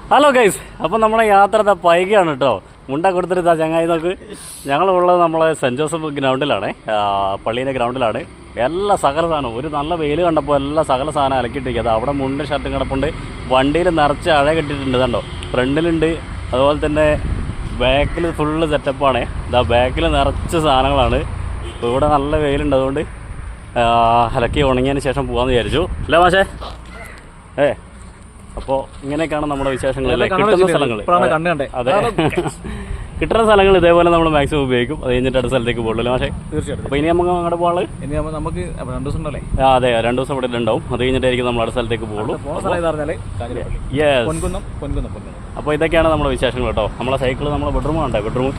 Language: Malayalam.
ഹലോ ഗൈസ്, അപ്പം നമ്മുടെ യാത്ര പൈകയാണ് കേട്ടോ. മുണ്ട കൊടുത്തിട്ട് ചങ്ങായി നോക്ക്. ഞങ്ങളുള്ളത് നമ്മളെ സെൻറ്റ് ജോസഫ് ഗ്രൗണ്ടിലാണ്, പള്ളീൻ്റെ ഗ്രൗണ്ടിലാണ്. എല്ലാ സകല സാധനവും ഒരു നല്ല വെയിൽ കണ്ടപ്പോൾ എല്ലാ സകല സാധനം അലക്കിയിട്ടിരിക്കുക. അത് അവിടെ മുണ്ട് ഷർട്ടും കിടപ്പുണ്ട്. വണ്ടിയിൽ നിറച്ച് അഴ കെട്ടിയിട്ടുണ്ട് കണ്ടോ, ഫ്രണ്ടിലുണ്ട്. അതുപോലെ തന്നെ ബാക്കിൽ ഫുള്ള് സെറ്റപ്പാണ്. ഇതാ ബാക്കിൽ നിറച്ച് സാധനങ്ങളാണ്. ഇപ്പോൾ ഇവിടെ നല്ല വെയിലുണ്ട്, അതുകൊണ്ട് അലക്കി ഉണങ്ങിയതിന് ശേഷം പോകാമെന്ന് വിചാരിച്ചു. അല്ലേ മാഷേ? അപ്പോൾ ഇങ്ങനെയൊക്കെയാണ് നമ്മുടെ വിശേഷങ്ങളല്ലേ. കിട്ടുന്ന സ്ഥലങ്ങൾ, അതെ, കിട്ടുന്ന സ്ഥലങ്ങൾ ഇതേപോലെ നമ്മൾ മാക്സിമം ഉപയോഗിക്കും. അത് കഴിഞ്ഞിട്ട് അടുത്ത സ്ഥലത്തേക്ക് പോകുള്ളൂ മാഷേ. തീർച്ചയായിട്ടും. അപ്പോൾ ഇനി നമുക്ക് അങ്ങോട്ട് പോകാനുള്ളത് നമുക്ക് 2 ദിവസം ഉണ്ടല്ലേ? അതെ, 2 ദിവസം ഇവിടെ ഉണ്ടാവും. അത് കഴിഞ്ഞിട്ടായിരിക്കും നമ്മൾ അടുത്ത സ്ഥലത്തേക്ക് പോകുള്ളൂ. യെസ്. അപ്പോൾ ഇതൊക്കെയാണ് നമ്മുടെ വിശേഷങ്ങൾ കേട്ടോ. നമ്മളെ സൈക്കിൾ, നമ്മളെ ബെഡ്റൂം കണ്ടേ, ബെഡ്റൂം